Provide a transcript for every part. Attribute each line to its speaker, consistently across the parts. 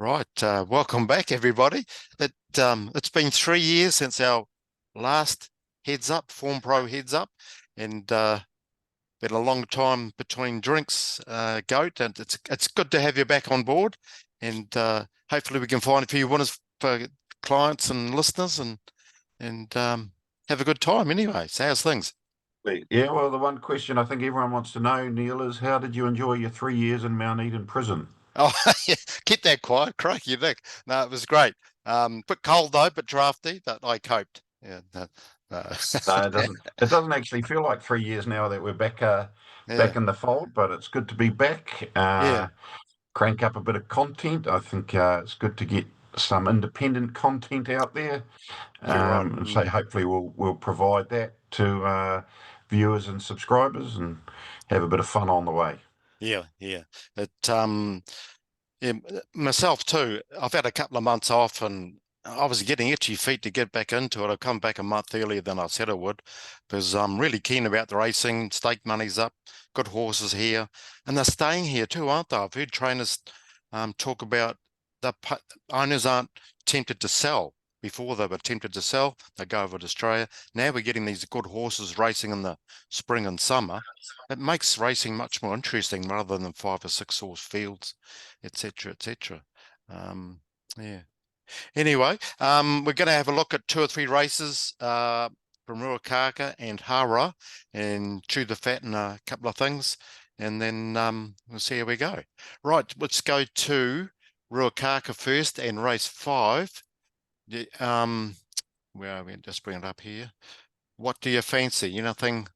Speaker 1: Right, welcome back, everybody. It's been 3 years since our last heads up, Formpro heads up, and been a long time between drinks, Goat, and it's good to have you back on board, and hopefully we can find a few winners for clients and listeners, and have a good time. Anyway, so how's things?
Speaker 2: Yeah, well, the one question I think everyone wants to know, Neil, is how did you enjoy your 3 years in Mount Eden prison?
Speaker 1: Oh, yeah, keep that quiet, crikey, Nick. No, it was great. Bit cold though, bit drafty, but I coped. Yeah, no, no.
Speaker 2: No, it doesn't. It doesn't actually feel like 3 years now that we're back
Speaker 1: Yeah,
Speaker 2: in the fold, but it's good to be back.
Speaker 1: yeah,
Speaker 2: Crank up a bit of content. I think it's good to get some independent content out there,
Speaker 1: you're right.
Speaker 2: and so hopefully we'll provide that to viewers and subscribers and have a bit of fun on the way.
Speaker 1: Yeah, yeah. It yeah, myself too. I've had a couple of months off and I was getting itchy feet to get back into it. I've come back a month earlier than I said I would because I'm really keen about the racing. Stake money's up, good horses here, and they're staying here too, aren't they? I've heard trainers talk about owners aren't tempted to sell. Before they were tempted to sell, they go over to Australia. Now we're getting these good horses racing in the spring and summer. It makes racing much more interesting rather than 5 or 6 horse fields, etc., etc. Yeah. Anyway, we're going to have a look at 2 or 3 races from Ruakaka and Hara and chew the fat and a couple of things, and then we'll see how we go. Right, let's go to Ruakaka first and race 5. Where are we? Just bring it up here. What do you fancy? Anything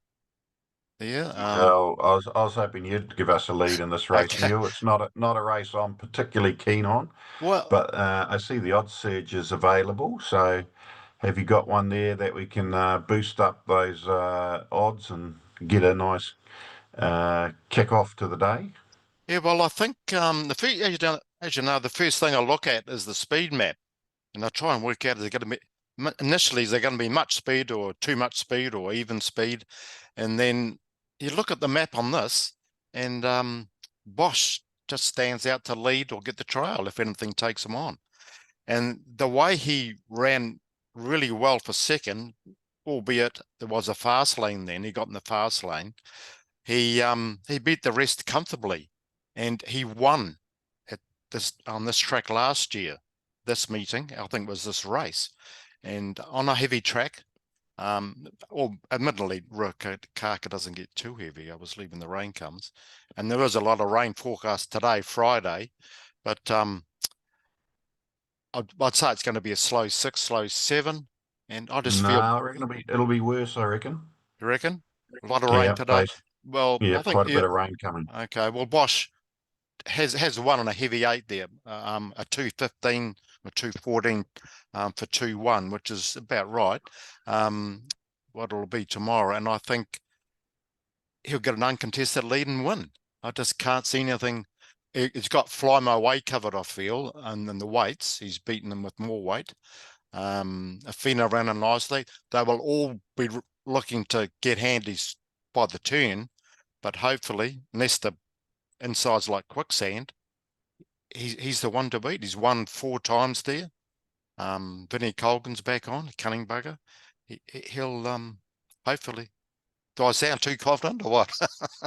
Speaker 1: there?
Speaker 2: Well, I was hoping you'd give us a lead in this race,
Speaker 1: Okay.
Speaker 2: Neil. It's not a race I'm particularly keen on,
Speaker 1: Well,
Speaker 2: but I see the odds surge is available. So, have you got one there that we can boost up those odds and get a nice kick off to the day?
Speaker 1: yeah, well, I think the first, as you know, the first thing I look at is the speed map, and I try and work out is there going to be initially is there going to be much speed or too much speed or even speed, and then you look at the map on this, and Bosch just stands out to lead or get the trail if anything takes him on, and the way he ran really well for second, albeit there was a fast lane then, he got in the fast lane. He beat the rest comfortably, and he won at this on this track last year. This meeting, I think, was this race, and on a heavy track. Or admittedly, Ruakaka doesn't get too heavy. I was leaving the rain comes, and there is a lot of rain forecast today, Friday, but I'd say it's going to be a slow 6, slow 7, and I just
Speaker 2: No,
Speaker 1: feel.
Speaker 2: I reckon it'll be worse. I reckon.
Speaker 1: You reckon a lot of rain
Speaker 2: Yeah,
Speaker 1: today?
Speaker 2: based.
Speaker 1: Well,
Speaker 2: Yeah,
Speaker 1: I think
Speaker 2: quite a
Speaker 1: yeah.
Speaker 2: bit of rain coming.
Speaker 1: Okay, well, Bosch has one on a heavy 8 there, a 215 or 214 for 2-1, which is about right. What it'll be tomorrow, and I think he'll get an uncontested lead and win. I just can't see anything. It's got Fly My Way covered, I feel, and then the weights he's beaten them with more weight. Afina running nicely. They will all be looking to get handies by the turn, but hopefully, unless the inside's like quicksand, he's the one to beat. He's won 4 times there. Vinnie Colgan's back on, cunning bugger. He'll hopefully. Do I sound too confident or what?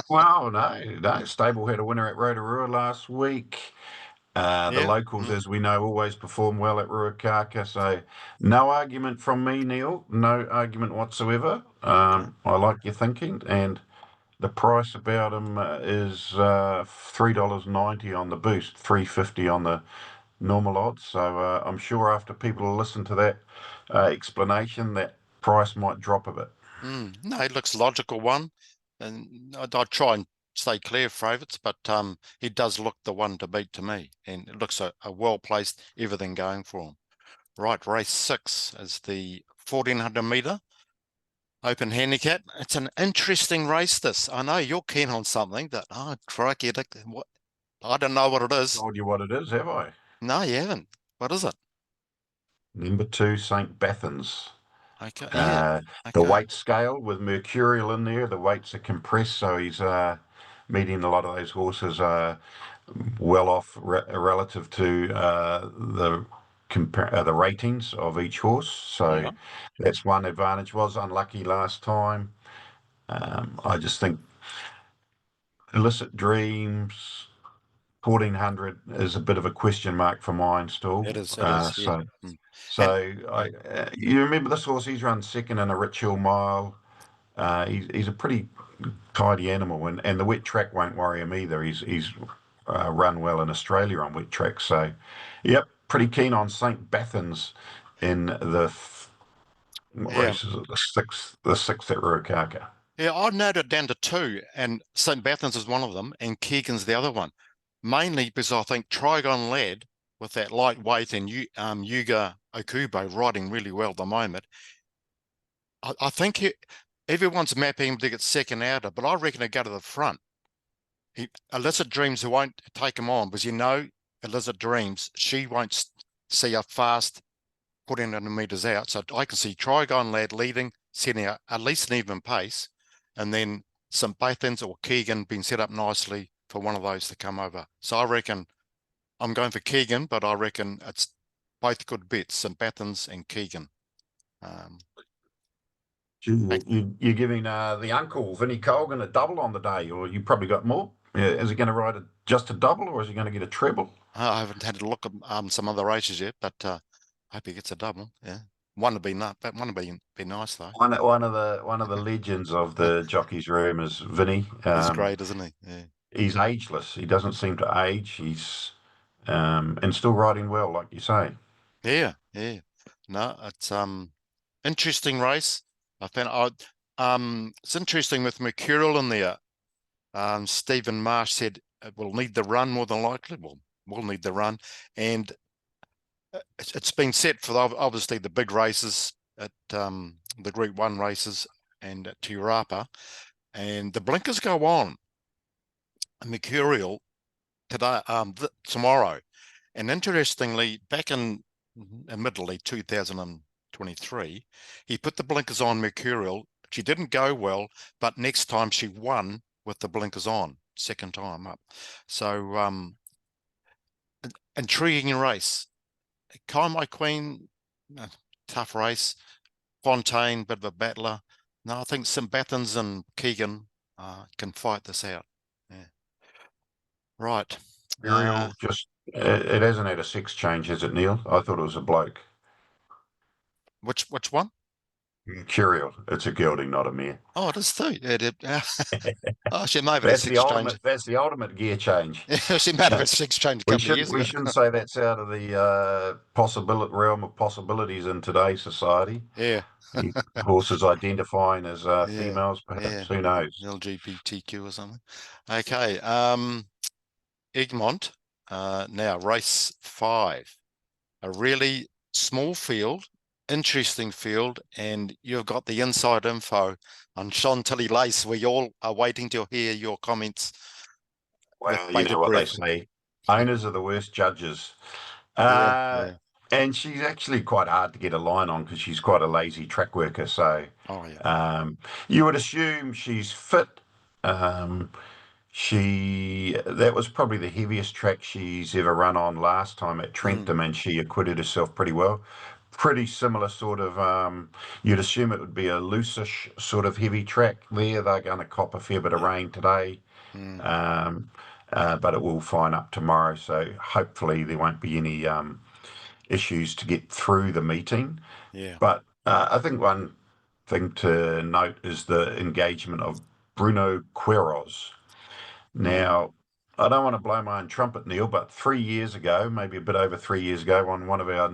Speaker 2: Well, no, no. Stable had a winner at Rotorua last week. The
Speaker 1: Yeah.
Speaker 2: locals, as we know, always perform well at Ruakaka. So, no argument from me, Neil. No argument whatsoever.
Speaker 1: Okay.
Speaker 2: I like your thinking, and the price about him is $3.90 on the boost, 3.50 on the normal odds. So, I'm sure after people listen to that explanation, that price might drop a bit.
Speaker 1: No, it looks logical one, and I'd try and stay clear of favourites, but he does look the one to beat to me, and it looks a well placed everything going for him. Right, race 6 is the 1400 metre open handicap. It's an interesting race. This I know you're keen on something that crikey, what I don't know what it is.
Speaker 2: Told you what it is, have I?
Speaker 1: No, you haven't. What is it?
Speaker 2: Number two, St. Bathans.
Speaker 1: Okay, yeah,
Speaker 2: Uh, the
Speaker 1: okay.
Speaker 2: weight scale with Mercurial in there, the weights are compressed, so he's meeting a lot of those horses well off relative to the ratings of each horse. So
Speaker 1: Yeah,
Speaker 2: that's one advantage. Was unlucky last time. I just think Illicit Dreams 1400 is a bit of a question mark for mine still.
Speaker 1: it is. It is. Yeah.
Speaker 2: So
Speaker 1: Mm.
Speaker 2: so
Speaker 1: And yeah,
Speaker 2: you remember this horse? He's run second in a Ritual Mile. He's a pretty tidy animal, and the wet track won't worry him either. He's run well in Australia on wet tracks. So, yep, pretty keen on St. Bathans in what
Speaker 1: yeah,
Speaker 2: race is it? The sixth at Ruakaka.
Speaker 1: yeah. I narrowed it down to two, and St. Bathans is one of them, and Keegan's the other one. Mainly because I think Trigon Lad with that lightweight and Yuga Okubo riding really well at the moment. I think everyone's mapping him to get second outer, but I reckon he'll go to the front. Illicit Dreams won't take him on because Illicit Dreams, she won't see a fast 1400 metres out. So I can see Trigon Lad leading, setting at least an even pace, and then St. Bathans or Keegan being set up nicely for one of those to come over. So I reckon I'm going for Keegan, but I reckon it's both good bets, St. Bathans and Keegan. Um,
Speaker 2: Gee,
Speaker 1: back,
Speaker 2: you're giving the uncle, Vinnie Colgan, a double on the day, or you probably got more. Yeah, is he going to ride just a double, or is he going to get a treble?
Speaker 1: I haven't had a look at some other races yet, but I hope he gets a double. Yeah, one would be not, but one would be nice though.
Speaker 2: One of the legends of the jockeys room is Vinny.
Speaker 1: He's great, isn't he? Yeah,
Speaker 2: He's ageless. He doesn't seem to age. He's and still riding well, like you say.
Speaker 1: yeah, yeah. No, it's interesting race. I found it's interesting with Mercurial in there. Stephen Marsh said it will need the run more than likely. Well, we'll need the run, and it's been set for obviously the big races at the Group One races and at Turapa, and the blinkers go on. Mercurial today, tomorrow, and interestingly, back in admittedly 2023, he put the blinkers on Mercurial. She didn't go well, but next time she won with the blinkers on, second time up. So intriguing race. Kai My Queen, tough race. Fontaine, bit of a battler. No, I think St. Bathans and Keegan can fight this out. Yeah. Right. Uh,
Speaker 2: Muriel just it hasn't had a sex change, has it, Neil? I thought it was a bloke.
Speaker 1: which one?
Speaker 2: Curial. It's a gelding, not a mare.
Speaker 1: Oh, it is too. Oh, she may have had a
Speaker 2: That's the
Speaker 1: six change.
Speaker 2: ultimate. That's the ultimate gear change.
Speaker 1: She might have
Speaker 2: Uh,
Speaker 1: had a six change a
Speaker 2: we
Speaker 1: couple of
Speaker 2: shouldn't
Speaker 1: years
Speaker 2: we
Speaker 1: ago.
Speaker 2: shouldn't say that's out of the possibility realm of possibilities in today's society.
Speaker 1: Yeah.
Speaker 2: Horses identifying as
Speaker 1: Yeah.
Speaker 2: females,
Speaker 1: Yeah.
Speaker 2: perhaps. Who knows?
Speaker 1: LGBTQ or something. Okay. Egmont. Now race 5. A really small field, interesting field, and you've got the inside info on Chantilly Lace. We all are waiting to hear your comments with
Speaker 2: Well, you know
Speaker 1: bated
Speaker 2: what they
Speaker 1: breath.
Speaker 2: say. Owners are the worst judges.
Speaker 1: Yeah.
Speaker 2: Uh,
Speaker 1: Yeah.
Speaker 2: and she's actually quite hard to get a line on because she's quite a lazy track worker. So
Speaker 1: Oh, yeah.
Speaker 2: um, you would assume she's fit. Um, that was probably the heaviest track she's ever run on last time at
Speaker 1: Mm,
Speaker 2: Trentham, and she acquitted herself pretty well. Pretty similar sort of, you'd assume it would be a loosish sort of heavy track there. They're going to cop a fair bit of
Speaker 1: yeah.
Speaker 2: rain today,
Speaker 1: Mm,
Speaker 2: um, but it will fine up tomorrow. So hopefully there won't be any issues to get through the meeting.
Speaker 1: yeah.
Speaker 2: But I think one thing to note is the engagement of Bruno Quiros.
Speaker 1: Mm,
Speaker 2: Now, I don't want to blow my own trumpet, Neil, but 3 years ago, maybe a bit over 3 years ago, on one of our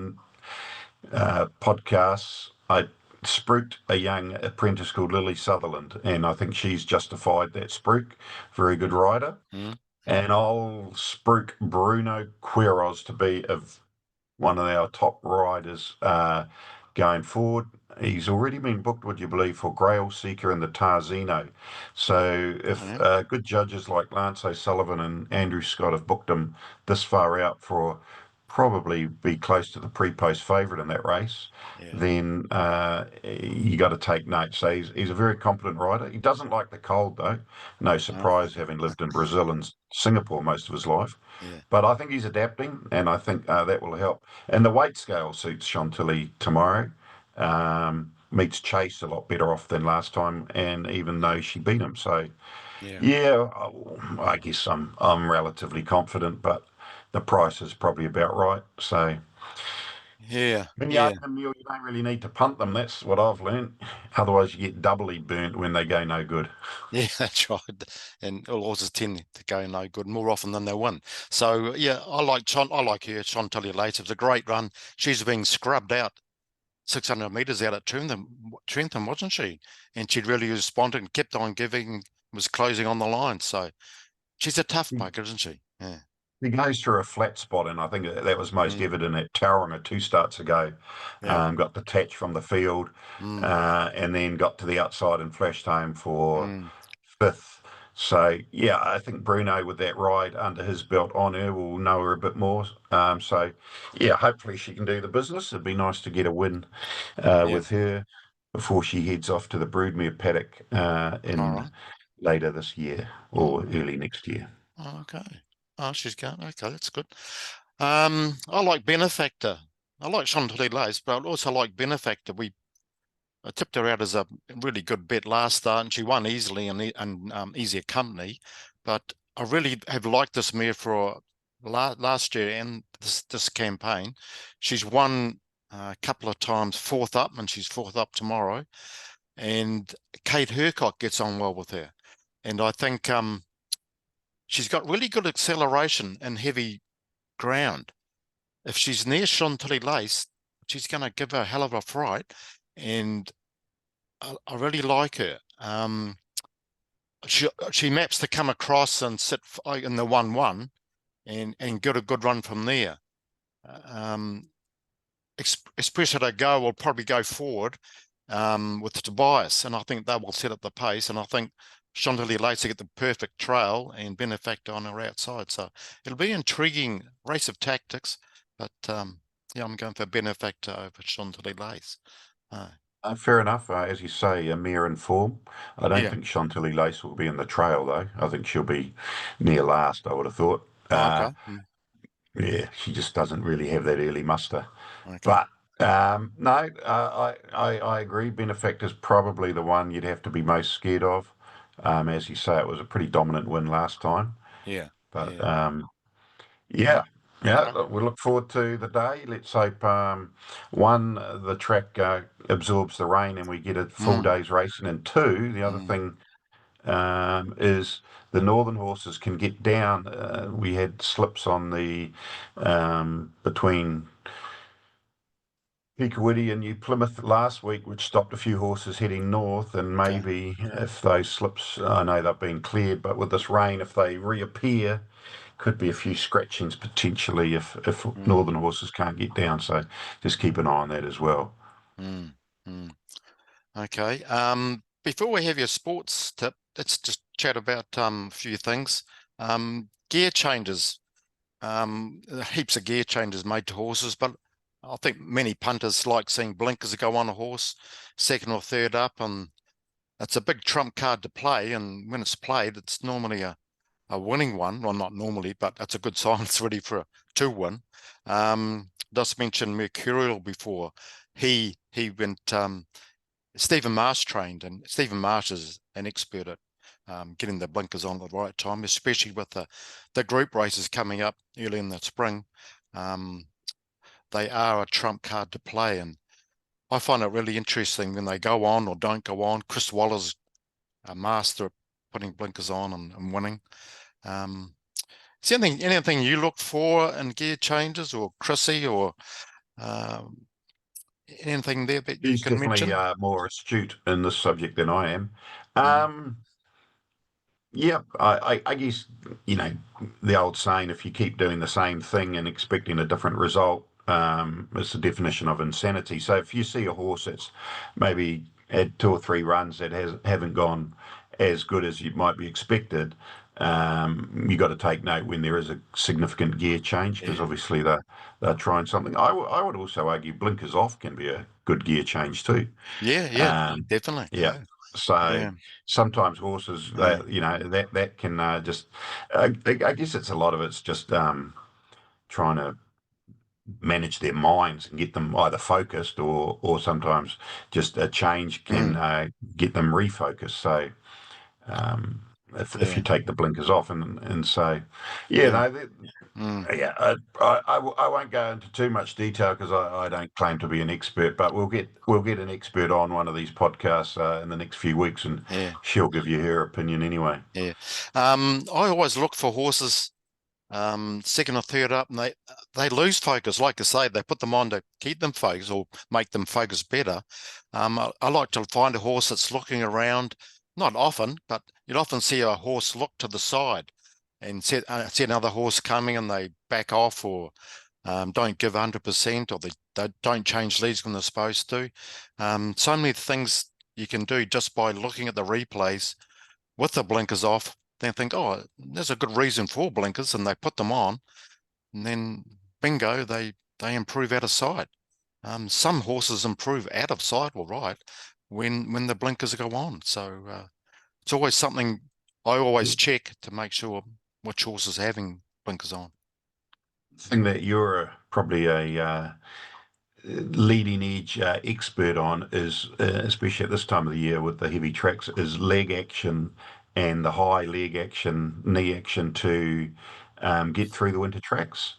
Speaker 2: podcasts, I spruiked a young apprentice called Lily Sutherland, and I think she's justified that spruik. Very good
Speaker 1: mm,
Speaker 2: rider.
Speaker 1: mm,
Speaker 2: And I'll spruik Bruno Quiros to be one of our top riders going forward. He's already been booked, would you believe, for Grail Seeker and the Tarzino. So
Speaker 1: oh,
Speaker 2: if
Speaker 1: yeah.
Speaker 2: good judges like Lance O'Sullivan and Andrew Scott have booked him this far out for probably be close to the pre-post favourite in that race,
Speaker 1: Yeah.
Speaker 2: then you got to take note. So he's a very competent rider. He doesn't like the cold though. No
Speaker 1: Uh,
Speaker 2: surprise, having lived in Brazil and Singapore most of his life.
Speaker 1: yeah.
Speaker 2: But I think he's adapting, and I think that will help. And the weight scale suits Chantilly tomorrow. Meets Chase a lot better off than last time, and even though she beat him, so
Speaker 1: Yeah.
Speaker 2: yeah, I guess I'm relatively confident, but the price is probably about right. So
Speaker 1: Yeah.
Speaker 2: when you
Speaker 1: Yeah.
Speaker 2: open a mule, you don't really need to punt them. That's what I've learned. Otherwise, you get doubly burnt when they go no good.
Speaker 1: Yeah, that's right. And all horses tend to go no good more often than they win. So yeah, I like her. Chantilly Lace. It was a great run. She's being scrubbed out 600 meters out at Trentham, wasn't she? And she really responded and kept on giving, was closing on the line. So she's a tough bugger, isn't she? Yeah.
Speaker 2: He goes through a flat spot, and I think that was most
Speaker 1: Mm,
Speaker 2: evident at Tauranga 2 starts ago.
Speaker 1: yeah.
Speaker 2: Got detached from the field,
Speaker 1: Mm,
Speaker 2: and then got to the outside and flashed home for
Speaker 1: mm,
Speaker 2: fifth. So yeah, I think Bruno with that ride under his belt on her will know her a bit more. So yeah, hopefully she can do the business. It'd be nice to get a win
Speaker 1: yeah.
Speaker 2: with her before she heads off to the Broodmere paddock
Speaker 1: All
Speaker 2: in
Speaker 1: right.
Speaker 2: later this year
Speaker 1: All
Speaker 2: or
Speaker 1: right.
Speaker 2: early next year.
Speaker 1: Okay. Oh, she's going. Okay, that's good. I like Benefactor. I like Chantilly Lace, but I also like Benefactor. I tipped her out as a really good bet last start, and she won easily and easier company. But I really have liked this mare for last year and this campaign. She's won a couple of times fourth up, and she's fourth up tomorrow. And Kate Hercott gets on well with her, and I think she's got really good acceleration in heavy ground. If she's near Chantilly Lace, she's going to give her a hell of a fright, and I really like her. She maps to come across and sit in the 1-1 and get a good run from there. Um, Express at a go will probably go forward with Tobias, and I think they will set up the pace. And I think Chantilly Lace to get the perfect trail and Benefactor on her outside. So it'll be an intriguing race of tactics, but yeah, I'm going for Benefactor over Chantilly Lace.
Speaker 2: Fair enough. As you say, Amir in form. I don't
Speaker 1: Yeah.
Speaker 2: think Chantilly Lace will be in the trail, though. I think she'll be near last, I would have thought.
Speaker 1: Oh, okay.
Speaker 2: Yeah, she just doesn't really have that early muster.
Speaker 1: Okay.
Speaker 2: But no, I agree. Benefactor's probably the one you'd have to be most scared of. As you say, it was a pretty dominant win last time.
Speaker 1: Yeah.
Speaker 2: But
Speaker 1: Yeah.
Speaker 2: yeah, yeah,
Speaker 1: Okay.
Speaker 2: look, we look forward to the day. Let's hope one, the track absorbs the rain and we get a full
Speaker 1: Mm,
Speaker 2: day's racing, and two, the other
Speaker 1: mm,
Speaker 2: thing is the northern horses can get down. We had slips on the between Peakawitty and New Plymouth last week, which stopped a few horses heading north. And
Speaker 1: okay.
Speaker 2: maybe if those slips, I know they've been cleared, but with this rain, if they reappear, could be a few scratchings potentially if
Speaker 1: Mm,
Speaker 2: northern horses can't get down. So just keep an eye on that as well.
Speaker 1: mm, mm. Okay. Before we have your sports tip, let's just chat about a few things. Gear changes. Heaps of gear changes made to horses, but I think many punters like seeing blinkers go on a horse, second or third up, and it's a big trump card to play. And when it's played, it's normally a winning one. Well, not normally, but that's a good sign. It's ready for a 2-win. Just mentioned Mercurial before. He went. Stephen Marsh trained, and Stephen Marsh is an expert at getting the blinkers on at the right time, especially with the group races coming up early in the spring. Um, they are a trump card to play, and I find it really interesting when they go on or don't go on. Chris Waller's a master at putting blinkers on and winning. Um, is there anything you look for in gear changes, or Chrissy, or um, anything there that you
Speaker 2: He's
Speaker 1: can
Speaker 2: definitely
Speaker 1: mention?
Speaker 2: more astute in this subject than I am.
Speaker 1: Mm,
Speaker 2: Um, Yeah, I guess, the old saying, if you keep doing the same thing and expecting a different result, it's the definition of insanity. So if you see a horse that's maybe had two or three runs that haven't gone as good as you might be expected, You got to take note when there is a significant gear change because
Speaker 1: Yeah,
Speaker 2: obviously they're trying something. I would also argue blinkers off can be a good gear change too.
Speaker 1: yeah, yeah,
Speaker 2: Um,
Speaker 1: definitely.
Speaker 2: yeah.
Speaker 1: Yeah,
Speaker 2: So
Speaker 1: yeah,
Speaker 2: sometimes horses
Speaker 1: yeah,
Speaker 2: that that can just I guess it's a lot of it's just trying to manage their minds and get them either focused or sometimes just a change can
Speaker 1: mm,
Speaker 2: get them refocused. So um, if you
Speaker 1: yeah,
Speaker 2: take the blinkers off and so yeah
Speaker 1: yeah,
Speaker 2: no
Speaker 1: mm,
Speaker 2: yeah I won't go into too much detail because I don't claim to be an expert, but we'll get an expert on one of these podcasts in the next few weeks, and
Speaker 1: yeah,
Speaker 2: she'll give you her opinion anyway.
Speaker 1: yeah. I always look for horses second or third up, and they lose focus. Like I say, they put them on to keep them focused or make them focus better. I like to find a horse that's looking around, not often, but you'd often see a horse look to the side and see another horse coming, and they back off or don't give 100%, or they don't change leads when they're supposed to. So many things you can do just by looking at the replays with the blinkers off. They think, oh, there's a good reason for blinkers, and they put them on, and then bingo, they improve out of sight. Some horses improve out of sight, all right, when the blinkers go on. So it's always something I always check to make sure which horse is having blinkers on.
Speaker 2: Thing that you're probably a leading edge expert on is, especially at this time of the year with the heavy tracks, is leg action and the high leg action, knee action to get through the winter tracks.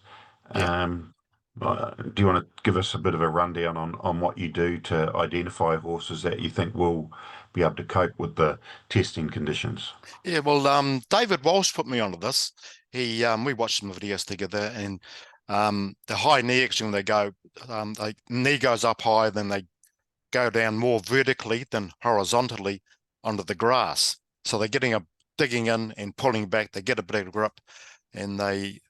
Speaker 1: Yeah.
Speaker 2: Um, do you want to give us a bit of a rundown on what you do to identify horses that you think will be able to cope with the testing conditions?
Speaker 1: Yeah, well, David Walsh put me onto this. We watched some videos together, and the high knee action, they knee goes up high, then they go down more vertically than horizontally onto the grass. So they're digging in and pulling back. They get a better grip, and they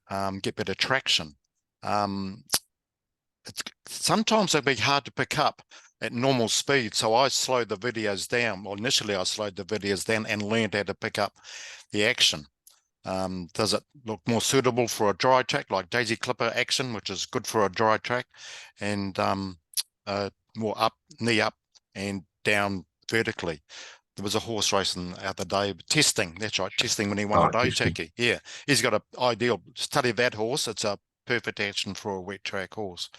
Speaker 1: get better traction. Um, it's sometimes they'd be hard to pick up at normal speed. So I slowed the videos down. Well, initially I slowed the videos down and learned how to pick up the action. Does it look more suitable for a dry track like daisy clipper action, which is good for a dry track, and more up, knee up and down vertically? There was a horse racing the other day, testing. That's right, testing when he won
Speaker 2: Oh,
Speaker 1: at
Speaker 2: testing.
Speaker 1: Otaki. Yeah, he's got an ideal study of that horse. It's a perfect action for a wet track horse.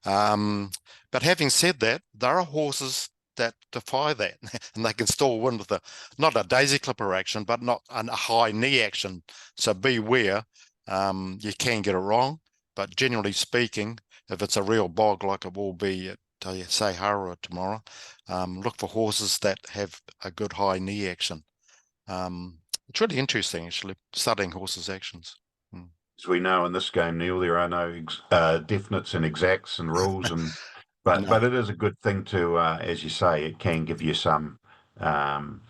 Speaker 1: Um, but having said that, there are horses that defy that, and they can still win with not a daisy clipper action, but not a high knee action. So beware. You can get it wrong, but generally speaking, if it's a real bog like it will be at Sahara tomorrow, look for horses that have a good high knee action. It's really interesting, actually, studying horses' actions. Mm.
Speaker 2: As we know in this game, Neil, there are no definites and exacts and rules, and
Speaker 1: No,
Speaker 2: but it is a good thing to, as you say, it can give you some, um,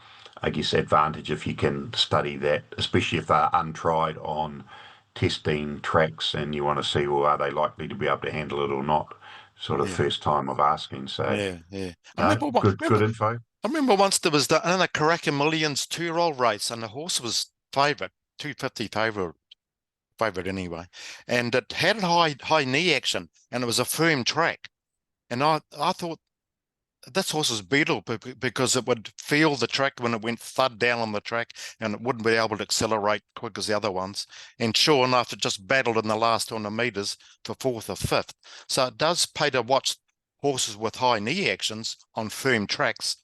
Speaker 2: I guess, advantage if you can study that, especially if they're untried on testing tracks, and you want to see, well, are they likely to be able to handle it or not? Sort of
Speaker 1: yeah,
Speaker 2: first time of asking. So,
Speaker 1: yeah, yeah. I
Speaker 2: no,
Speaker 1: remember,
Speaker 2: good info.
Speaker 1: I remember once there was in a Karaka Millions 2-year-old race, and the horse was favourite, 250 favourite anyway, and it had high knee action, and it was a firm track, and I thought this horse is beetle because it would feel the track when it went thud down on the track, and it wouldn't be able to accelerate quick as the other ones. And sure enough, it just battled in the last 200 meters for fourth or fifth. So it does pay to watch horses with high knee actions on firm tracks.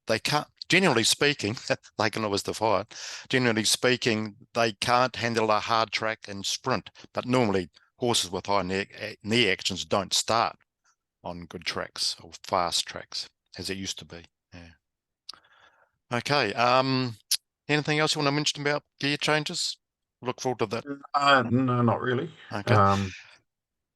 Speaker 1: They can't, generally speaking, they can always defy it. Generally speaking, they can't handle a hard track and sprint. But normally, horses with high knee actions don't start on good tracks or fast tracks as it used to be. Yeah. Okay. Anything else you want to mention about gear changes? Look forward to that.
Speaker 2: No, not really.
Speaker 1: Okay.
Speaker 2: Um,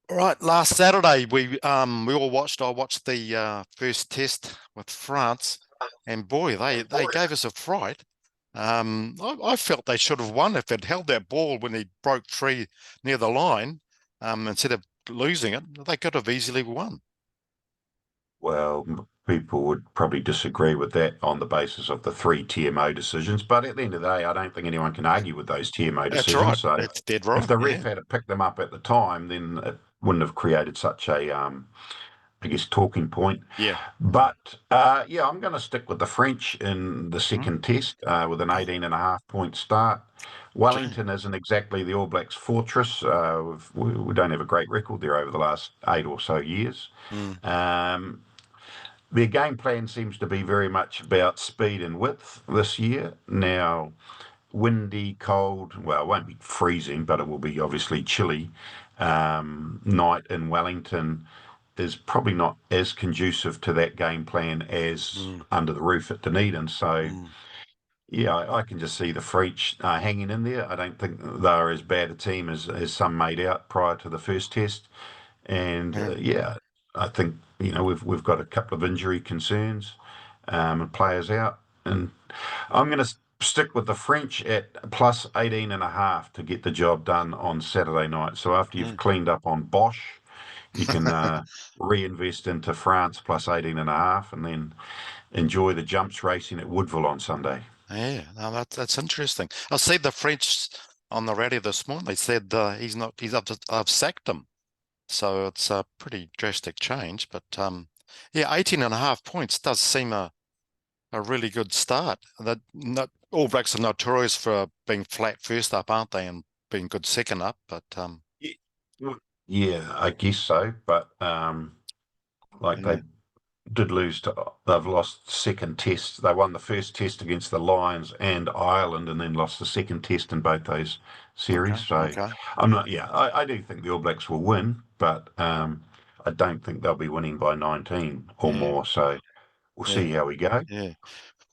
Speaker 1: All right. Last Saturday we all watched. I watched the first test with France, and boy, they gave us a fright. I felt they should have won if they'd held that ball when he broke free near the line, instead of losing it. They could have easily won.
Speaker 2: Well, people would probably disagree with that on the basis of the three TMO decisions. But at the end of the day, I don't think anyone can argue with those TMO
Speaker 1: That's right.
Speaker 2: decisions. So
Speaker 1: That's dead
Speaker 2: if
Speaker 1: right.
Speaker 2: the ref
Speaker 1: Yeah.
Speaker 2: had picked them up at the time, then it wouldn't have created such a, I guess, talking point.
Speaker 1: Yeah.
Speaker 2: But yeah, I'm going to stick with the French in the
Speaker 1: Mm.
Speaker 2: second test with an
Speaker 1: Oh,
Speaker 2: 18.5 point start.
Speaker 1: gee.
Speaker 2: Wellington isn't exactly the All Blacks' fortress. We don't have a great record there over the last 8 or so years.
Speaker 1: Mm.
Speaker 2: Um, their game plan seems to be very much about speed and width this year. Now, windy, cold, well, it won't be freezing, but it will be obviously chilly. Night in Wellington is probably not as conducive to that game plan as
Speaker 1: Mm.
Speaker 2: under the roof at Dunedin. So,
Speaker 1: Mm.
Speaker 2: yeah, I can just see the French hanging in there. I don't think they're as bad a team as some made out prior to the first test. And
Speaker 1: Yeah.
Speaker 2: yeah, I think we've got a couple of injury concerns and players out, and I'm going to stick with the French at plus 18.5 to get the job done on Saturday night. So after you've
Speaker 1: Yeah.
Speaker 2: cleaned up on Bosch, you can reinvest into France plus 18.5, and then enjoy the jumps racing at Woodville on Sunday.
Speaker 1: Yeah. Now that's interesting. I see the French on the radio this morning. They said he's not. He's up. I've sacked him. So it's a pretty drastic change. But yeah, 18.5 points does seem a really good start. That not All Blacks are notorious for being flat first up, aren't they, and being good second up. But
Speaker 2: Yeah, I guess so, but like
Speaker 1: yeah.
Speaker 2: they did lose to, they've lost second test. They won the first test against the Lions and Ireland, and then lost the second test in both those series.
Speaker 1: Okay.
Speaker 2: So
Speaker 1: Okay.
Speaker 2: I'm not. Yeah, I do think the All Blacks will win, but I don't think they'll be winning by 19 or
Speaker 1: Yeah.
Speaker 2: more. So we'll
Speaker 1: Yeah.
Speaker 2: see how we go.
Speaker 1: Yeah.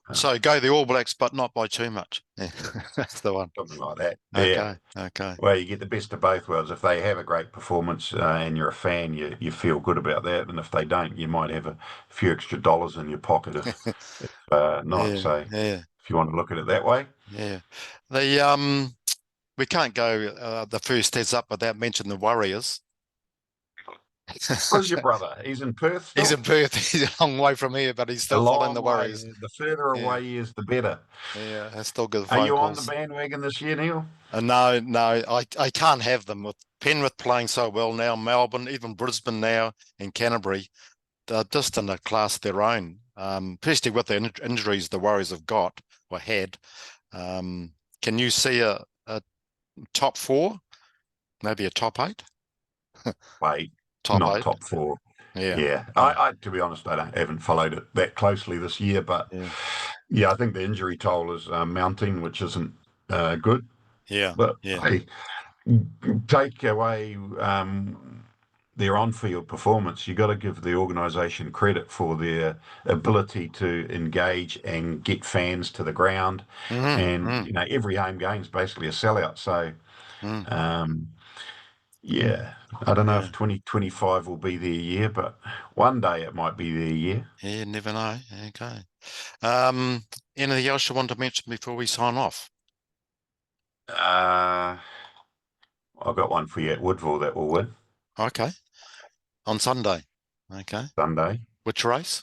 Speaker 2: Um,
Speaker 1: So go the All Blacks, but not by too much. Yeah. That's the one.
Speaker 2: Something like that. Yeah.
Speaker 1: Okay. Okay.
Speaker 2: Well, you get the best of both worlds. If they have a great performance and you're a fan, you feel good about that. And if they don't, you might have a few extra dollars in your pocket if not.
Speaker 1: Yeah.
Speaker 2: So
Speaker 1: Yeah.
Speaker 2: if you want to look at it that way,
Speaker 1: Yeah. The we can't go the first heads up without mentioning the Warriors.
Speaker 2: where's your brother? He's in Perth
Speaker 1: He's
Speaker 2: still?
Speaker 1: in Perth. He's a long way from here, but he's
Speaker 2: A
Speaker 1: still following
Speaker 2: long
Speaker 1: the
Speaker 2: way.
Speaker 1: Warriors.
Speaker 2: The further
Speaker 1: Yeah.
Speaker 2: away he is, the better.
Speaker 1: Yeah. I still get
Speaker 2: Are
Speaker 1: phone
Speaker 2: you on the
Speaker 1: calls.
Speaker 2: bandwagon this year, Neil?
Speaker 1: No, no, I can't have them with Penrith playing so well now, Melbourne, even Brisbane now, and Canterbury. They're just in a class of their own, especially with the injuries the Warriors have got or had. Um, can you see a top four, maybe a top eight?
Speaker 2: Wait,
Speaker 1: Top
Speaker 2: not
Speaker 1: eight,
Speaker 2: top four.
Speaker 1: yeah,
Speaker 2: Yeah,
Speaker 1: yeah,
Speaker 2: I to be honest, haven't followed it that closely this year, but
Speaker 1: yeah,
Speaker 2: yeah, I think the injury toll is mounting, which isn't good.
Speaker 1: yeah,
Speaker 2: But
Speaker 1: yeah.
Speaker 2: hey, take away their on-field performance, you got to give the organisation credit for their ability to engage and get fans to the ground,
Speaker 1: Mm,
Speaker 2: and
Speaker 1: mm,
Speaker 2: every home game is basically a sellout. So
Speaker 1: mm,
Speaker 2: um, yeah, I don't know
Speaker 1: yeah,
Speaker 2: if 2025 will be their year, but one day it might be their year.
Speaker 1: yeah. Never know. Okay. Um, Anything else you want to mention before we sign off?
Speaker 2: Uh, I've got one for you at Woodville that will win
Speaker 1: Okay, on Sunday. Okay.
Speaker 2: Sunday.
Speaker 1: Which race?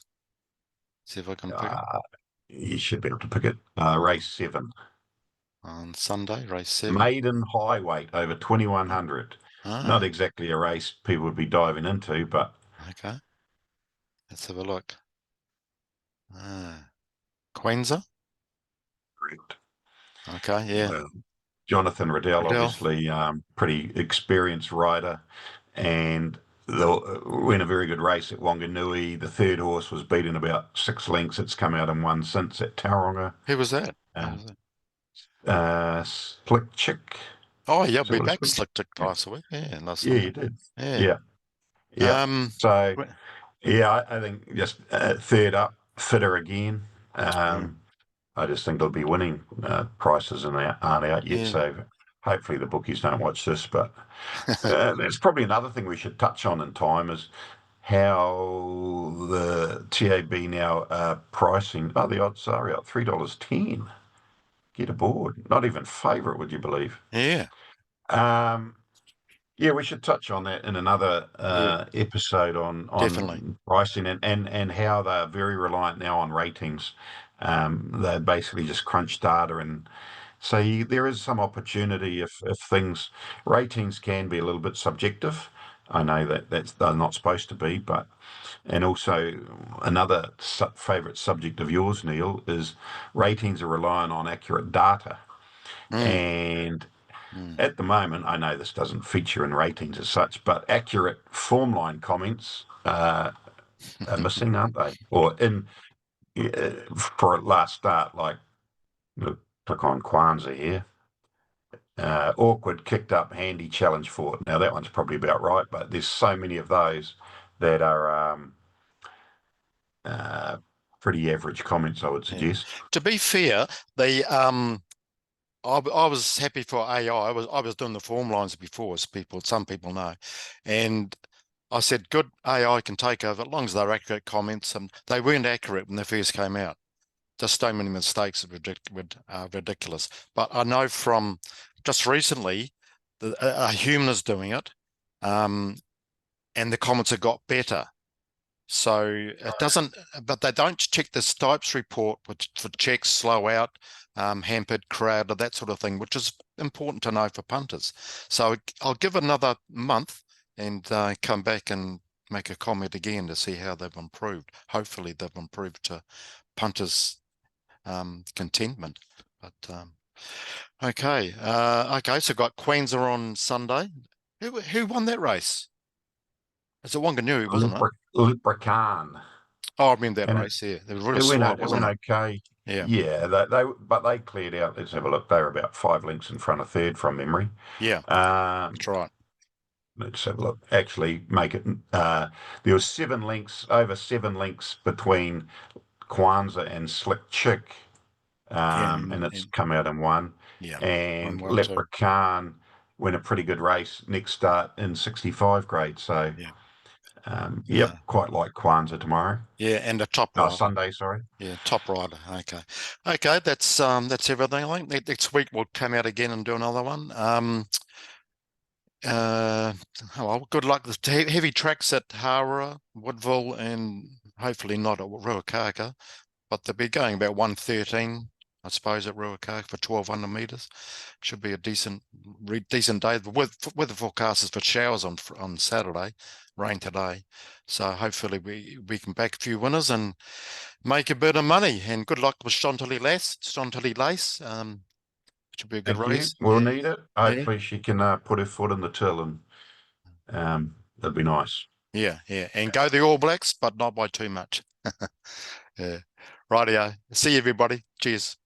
Speaker 1: See if I can pick it.
Speaker 2: Uh, you should be able to pick it. Race 7.
Speaker 1: On Sunday, race 7.
Speaker 2: Maiden high weight over 2100. Not
Speaker 1: Ah,
Speaker 2: exactly a race people would be diving into, but
Speaker 1: okay. Let's have a look. Quenza.
Speaker 2: correct.
Speaker 1: Okay, yeah.
Speaker 2: Well, Jonathan Riddell,
Speaker 1: Riddell.
Speaker 2: obviously, pretty experienced rider, and they'll win a very good race at Wanganui. The third horse was beaten about 6 lengths. It's come out and won since at Tauranga.
Speaker 1: Who was that? Who
Speaker 2: Uh,
Speaker 1: was that?
Speaker 2: Slick Chick.
Speaker 1: Oh, yeah,
Speaker 2: Is that
Speaker 1: be
Speaker 2: what it's
Speaker 1: back
Speaker 2: called?
Speaker 1: slick tick
Speaker 2: Yeah,
Speaker 1: last week. Yeah, last
Speaker 2: yeah, you
Speaker 1: Sunday.
Speaker 2: did.
Speaker 1: Yeah.
Speaker 2: Yeah, yeah.
Speaker 1: Um,
Speaker 2: So,
Speaker 1: wh-
Speaker 2: yeah, I think just third up, fitter again.
Speaker 1: mm,
Speaker 2: Um, I just think they'll be winning prices and they aren't out yet.
Speaker 1: yeah.
Speaker 2: So hopefully the bookies don't watch this. But there's probably another thing we should touch on in time is how the TAB now pricing. Oh, the odds are out $3.10. Get aboard. Not even favourite, would you believe?
Speaker 1: Yeah.
Speaker 2: Um, Yeah, we should touch on that in another
Speaker 1: Yeah,
Speaker 2: episode
Speaker 1: definitely.
Speaker 2: on pricing and how they're very reliant now on ratings. They basically just crunch data, and so there is some opportunity if things ratings can be a little bit subjective. I know that they're not supposed to be, but and also another favorite subject of yours, Neil, is ratings are reliant on accurate data.
Speaker 1: Mm,
Speaker 2: And
Speaker 1: mm.
Speaker 2: at the moment, I know this doesn't feature in ratings as such, but accurate form line comments are missing, aren't they? Or in for a last start, like look, click on Kwanzaa here. Awkward, kicked up, handy, challenge for it. Now that one's probably about right, but there's so many of those that are uh, pretty average comments, I would
Speaker 1: Yeah.
Speaker 2: suggest.
Speaker 1: To be fair, the I was happy for AI. I was doing the form lines before, as some people know, and I said, good, AI can take over as long as they're accurate comments, and they weren't accurate when they first came out. Just so many mistakes are ridiculous. But I know from just recently, a human is doing it, um, and the comments have got better. So it doesn't, but they don't check the Stipes report, which for checks, slow out, hampered, crowd, that sort of thing, which is important to know for punters. So I'll give it another month and come back and make a comment again to see how they've improved. Hopefully they've improved to punters' contentment. But okay. So got Queens are on Sunday. Who won that race? It's a Wanganui, wasn't it?
Speaker 2: Leprechaun.
Speaker 1: Oh, I remember that
Speaker 2: And
Speaker 1: race. Yeah, it was real slow,
Speaker 2: it went
Speaker 1: wasn't it?
Speaker 2: okay.
Speaker 1: Yeah,
Speaker 2: Yeah, but they cleared out. Let's have a look. They were about 5 lengths in front of third from memory.
Speaker 1: yeah,
Speaker 2: Um,
Speaker 1: that's right.
Speaker 2: let's have a look. Actually, make it. There was 7 lengths, over 7 lengths between Kwanzaa and Slick Chick,
Speaker 1: Yeah,
Speaker 2: and it's
Speaker 1: and
Speaker 2: come out and won.
Speaker 1: yeah, won
Speaker 2: And
Speaker 1: well too.
Speaker 2: Leprechaun went a pretty good race next start in 65 grade. So,
Speaker 1: Yeah,
Speaker 2: yep, quite like Kwanzaa tomorrow.
Speaker 1: yeah, and the top
Speaker 2: Oh,
Speaker 1: rider.
Speaker 2: Sunday, sorry.
Speaker 1: Yeah, top rider. Okay, that's everything. I think next week we'll come out again and do another one. Uh, oh, well, good luck with the heavy tracks at Hara, Woodville, and hopefully not at Ruakaka. But they'll be going about 113, I suppose, at Ruakaka for 1,200 meters. Should be a decent day. The forecast is for showers on Saturday, rain today. So hopefully we can back a few winners and make a bit of money. And good luck with Chantilly Lace. Should be a good
Speaker 2: Thank you.
Speaker 1: race.
Speaker 2: We'll
Speaker 1: Yeah,
Speaker 2: need it.
Speaker 1: yeah,
Speaker 2: Hopefully, she can put her foot in the till, and that'd be nice.
Speaker 1: yeah. And go the All Blacks, but not by too much. Yeah. Rightio. See you, everybody. Cheers.